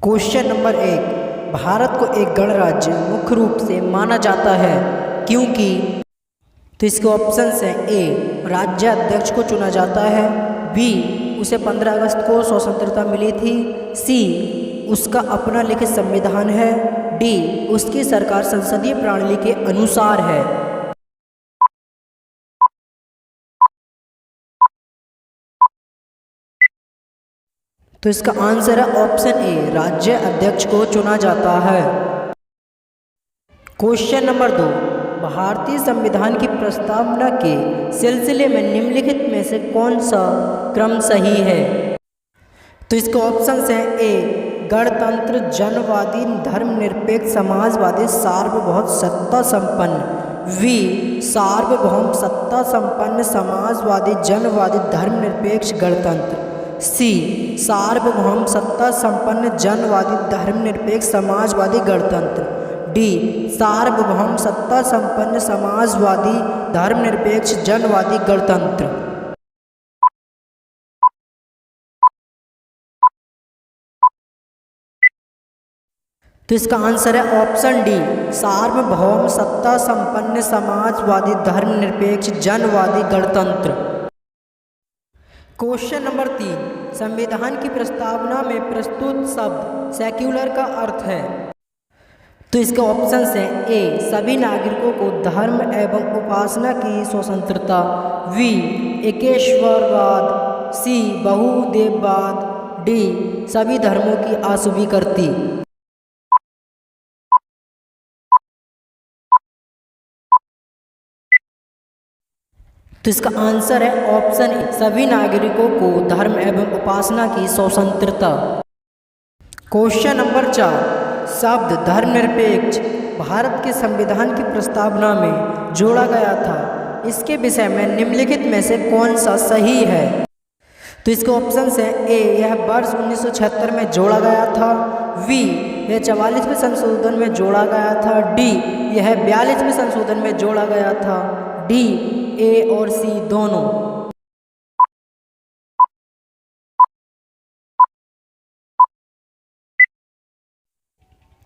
Question number 1। Bharat को एक गणराज्य मुख्य रूप से माना जाता है क्योंकि। तो इसके ऑप्शंस हैं। ए, राज्याध्यक्ष को चुना जाता है। बी, उसे 15 अगस्त को स्वतंत्रता मिली थी। सी, उसका अपना लिखित संविधान है। डी, उसकी सरकार संसदीय प्रणाली के अनुसार है। तो इसका आंसर है ऑप्शन ए, राज्य अध्यक्ष को चुना जाता है। Question number 2। भारतीय संविधान की प्रस्तावना के सिलसिले में निम्नलिखित में से कौन सा क्रम सही है? तो इसके ऑप्शंस हैं। ए, गणतंत्र, जनवादी, धर्मनिरपेक्ष, समाजवादी, सार्वभौम सत्ता संपन्न। वी, सार्वभौम सत्ता संपन्न, समाजवादी, जनवादी, धर्मनिरपेक्ष, गणतंत्र। सी, सार्वभौम सत्ता संपन्न, जनवादी, धर्मनिरपेक्ष, समाजवादी, गणतंत्र। डी, सार्वभौम सत्ता संपन्न, समाजवादी, धर्मनिरपेक्ष, जनवादी, गणतंत्र। तो इसका आंसर है ऑप्शन डी, सार्वभौम सत्ता संपन्न, समाजवादी, धर्मनिरपेक्ष, जनवादी, गणतंत्र। Question number 3। संविधान की प्रस्तावना में प्रस्तुत शब्द सेक्युलर का अर्थ है। तो इसके ऑप्शंस हैं। ए, सभी नागरिकों को धर्म एवं उपासना की स्वतंत्रता। वी, एकेश्वरवाद। सी, बहुदेववाद। डी, सभी धर्मों की अस्वीकृति। तो इसका आंसर है ऑप्शन ए, सभी नागरिकों को धर्म एवं उपासना की स्वतंत्रता। Question number 4। शब्द धर्मनिरपेक्ष भारत के संविधान की प्रस्तावना में जोड़ा गया था। इसके विषय में निम्नलिखित में से कौन सा सही है? तो इसके ऑप्शंस हैं। ए, यह वर्ष 1976 में जोड़ा गया था। वी, यह 44वें संशोधन में जोड़ा गया था। डी, यह 42वें संशोधन में जोड़ा गया था। डी, ए और सी दोनों।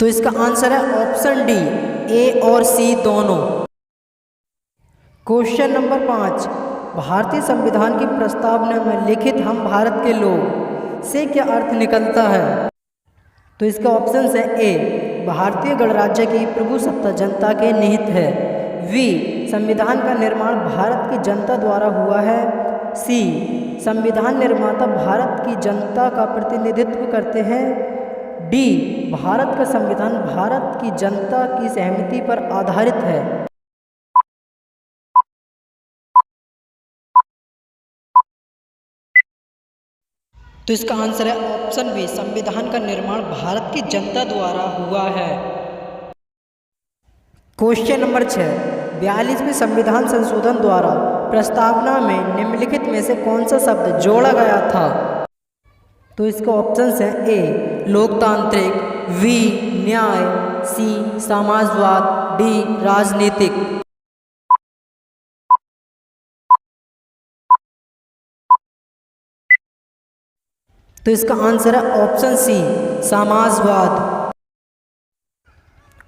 तो इसका आंसर है ऑप्शन डी, ए और सी दोनों। Question number 5। भारतीय संविधान की प्रस्तावना में लिखित हम भारत के लोग से क्या अर्थ निकलता है? तो इसका ऑप्शन है। ए, भारतीय गणराज्य की प्रभुसत्ता जनता के निहित है। वी, संविधान का निर्माण भारत की जनता द्वारा हुआ है। सी, संविधान निर्माता भारत की जनता का प्रतिनिधित्व करते हैं। डी, भारत का संविधान भारत की जनता की सहमति पर आधारित है। तो इसका आंसर है ऑप्शन बी, संविधान का निर्माण भारत की जनता द्वारा हुआ है। Question number 6। 42वें संविधान संशोधन द्वारा प्रस्तावना में निम्नलिखित में से कौन सा शब्द जोड़ा गया था? तो इसका ऑप्शंस हैं। ए, लोकतांत्रिक। वी, न्याय। सी, समाजवाद। डी, राजनीतिक। तो इसका आंसर है ऑप्शन सी, समाजवाद।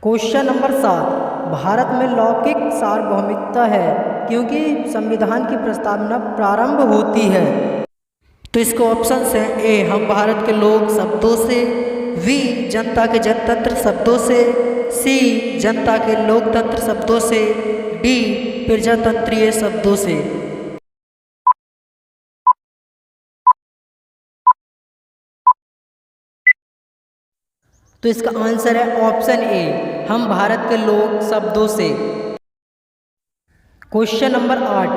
Question number 7। भारत में लौकिक सार्वभौमिकता है क्योंकि संविधान की प्रस्तावना प्रारंभ होती है। तो इसके ऑप्शंस हैं। ए, हम भारत के लोग शब्दों से। वी, जनता के जनतंत्र शब्दों से। सी, जनता के लोकतंत्र शब्दों से। डी, प्रजातंत्रीय शब्दों से। तो इसका आंसर है ऑप्शन ए, हम भारत के लोग शब्दों से। Question number 8।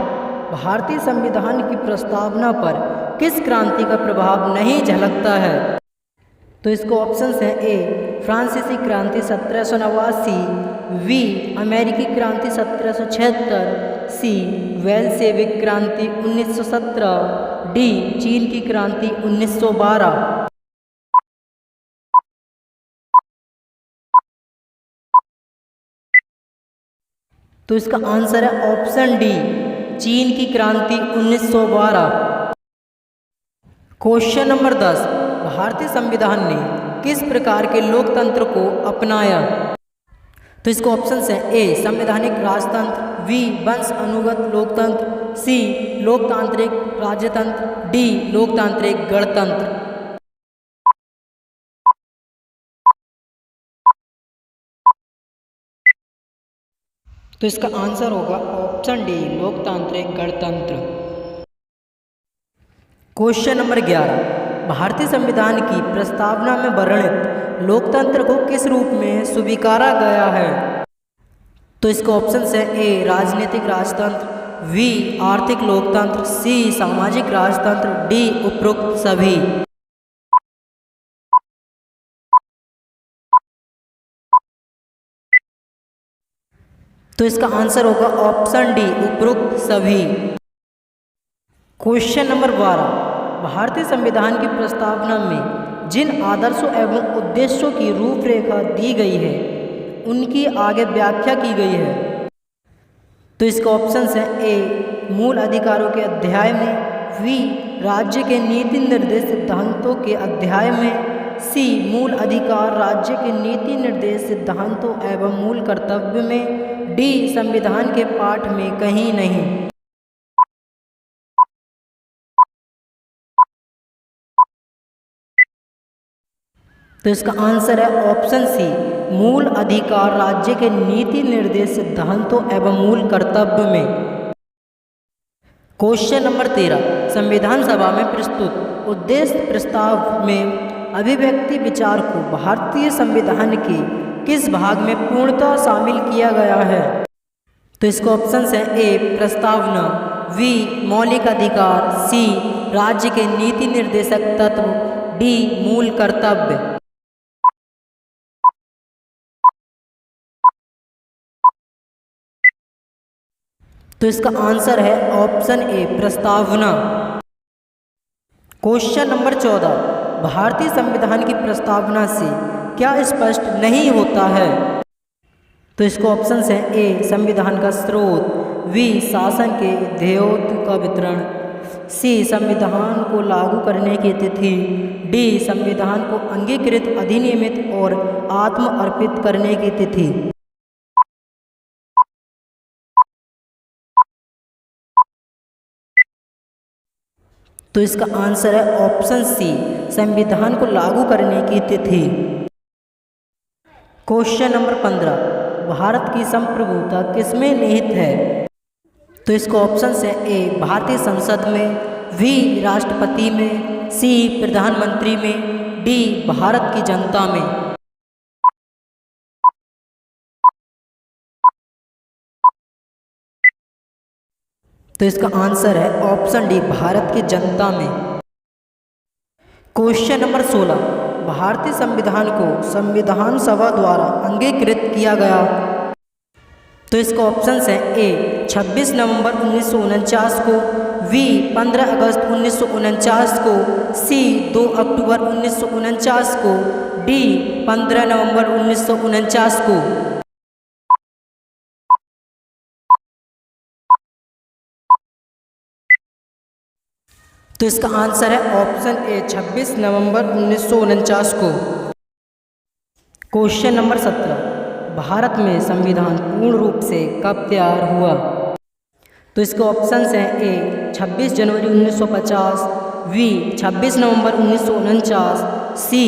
भारतीय संविधान की प्रस्तावना पर किस क्रांति का प्रभाव नहीं झलकता है? तो इसको ऑप्शंस हैं। ए, फ्रांसीसी क्रांति 1789। वी, अमेरिकी क्रांति 1776। सी, वेल्शेविक क्रांति 1917। डी, चीन की क्रांति 1912। तो इसका आंसर है ऑप्शन डी, चीन की क्रांति 1912। Question number 10। भारतीय संविधान ने किस प्रकार के लोकतंत्र को अपनाया? तो इसके ऑप्शंस हैं ए संवैधानिक राजतंत्र, बी वंश अनुगत लोकतंत्र, सी लोकतांत्रिक राज्यतंत्र, डी लोकतांत्रिक गणतंत्र। तो इसका आंसर होगा ऑप्शन डी लोकतांत्रिक गणतंत्र। क्वेश्चन नंबर 11, भारतीय संविधान की प्रस्तावना में वर्णित लोकतंत्र को किस रूप में स्वीकारा गया है? तो इसके ऑप्शंस है ए राजनीतिक राजतंत्र, बी आर्थिक लोकतंत्र, सी सामाजिक राजतंत्र, डी उपरोक्त सभी। तो इसका आंसर होगा ऑप्शन डी उपरोक्त सभी। क्वेश्चन नंबर 12, भारतीय संविधान की प्रस्तावना में जिन आदर्शों एवं उद्देश्यों की रूपरेखा दी गई है उनकी आगे व्याख्या की गई है। तो इसके ऑप्शंस हैं ए मूल अधिकारों के अध्याय में, बी राज्य के नीति निर्देश सिद्धांतों के अध्याय में, सी मूल अधिकार राज्य के नीति निर्देश सिद्धांतों एवं मूल कर्तव्य में, डी संविधान के पाठ में कहीं नहीं। तो इसका आंसर है ऑप्शन सी मूल अधिकार राज्य के नीति निर्देश सिद्धांतों एवं मूल कर्तव्य में। क्वेश्चन नंबर 13, संविधान सभा में प्रस्तुत उद्देश्य प्रस्ताव में अभिव्यक्ति विचार को भारतीय संविधान के किस भाग में पूर्णतः शामिल किया गया है? तो इसके ऑप्शंस हैं ए प्रस्तावना, बी मौलिक अधिकार, सी राज्य के नीति निर्देशक तत्व, डी मूल कर्तव्य। तो इसका आंसर है ऑप्शन ए प्रस्तावना। क्वेश्चन नंबर 14, भारतीय संविधान की प्रस्तावना से क्या स्पष्ट नहीं होता है? तो इसको ऑप्शंस हैं ए संविधान का स्रोत, बी शासन के ध्येयों का वितरण, सी संविधान को लागू करने की तिथि, डी संविधान को अंगीकृत अधिनियमित और आत्म अर्पित करने की तिथि। तो इसका आंसर है ऑप्शन सी संविधान को लागू करने की तिथि। क्वेश्चन नंबर 15, भारत की संप्रभुता किसमें निहित है? तो इसको ऑप्शन है ए भारतीय संसद में, बी राष्ट्रपति में, सी प्रधानमंत्री में, डी भारत की जनता में। तो इसका आंसर है ऑप्शन डी भारत की जनता में। क्वेश्चन नंबर 16, भारतीय संविधान को संविधान सभा द्वारा अंगीकृत किया गया। तो इसका ऑप्शंस हैं ए 26 नवंबर 1949 को, बी 15 अगस्त 1949 को, सी 2 अक्टूबर 1949 को, डी 15 नवंबर 1949 को। तो इसका आंसर है ऑप्शन ए 26 नवंबर 1949 को। क्वेश्चन नंबर 17, भारत में संविधान पूर्ण रूप से कब तैयार हुआ? तो इसके ऑप्शंस हैं ए 26 जनवरी 1950, बी 26 नवंबर 1949, सी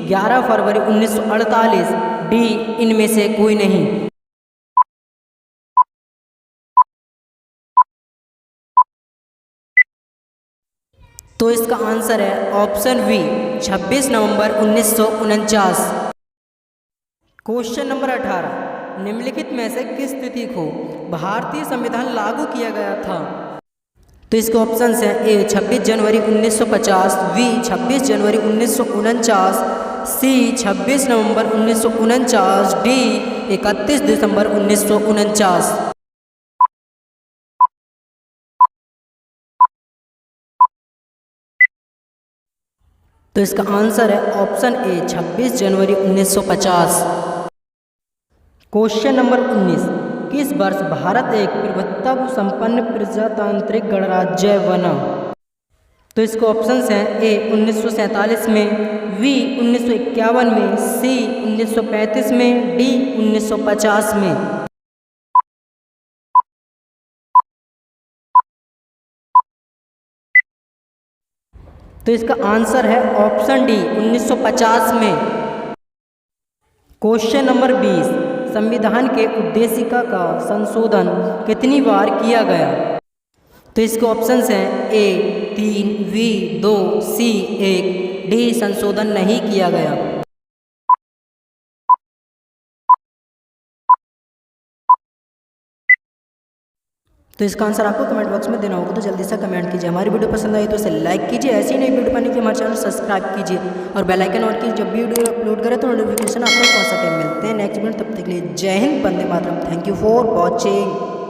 11 फरवरी 1948, डी इनमें से कोई नहीं। तो इसका आंसर है ऑप्शन बी 26 नवंबर 1949। क्वेश्चन नंबर 18, निम्नलिखित में से किस तिथि को भारतीय संविधान लागू किया गया था? तो इसके ऑप्शंस हैं ए 26 जनवरी 1950, बी 26 जनवरी 1949, सी 26 नवंबर 1949, डी 31 दिसंबर 1949। तो इसका आंसर है option A 26 January 1950। Question number 19, किस वर्ष भारत एक प्रभुत्व संपन्न प्रजातांत्रिक गणराज्य बना? तो इसके ऑप्शंस हैं ए 1947 में, बी 1951 में, सी 1935 में, डी 1950 में। तो इसका आंसर है ऑप्शन डी 1950 में। क्वेश्चन नंबर 20, संविधान के उद्देशिका का संशोधन कितनी बार किया गया? तो इसके ऑप्शंस हैं ए 3, बी 2, सी 1, डी संशोधन नहीं किया गया। तो इसका आंसर आपको कमेंट बॉक्स में देना होगा, तो जल्दी से कमेंट कीजिए। हमारी वीडियो पसंद आई तो इसे लाइक कीजिए, ऐसी ही नई वीडियो पाने के लिए हमारे चैनल सब्सक्राइब कीजिए और बेल आइकन ऑन कीजिए। जब भी वीडियो अपलोड करें तो नोटिफिकेशन आपको पहुंच सके। मिलते हैं नेक्स्ट वीडियो, तब तक के लिए जय हिंद, वंदे मातरम। Thank you for watching.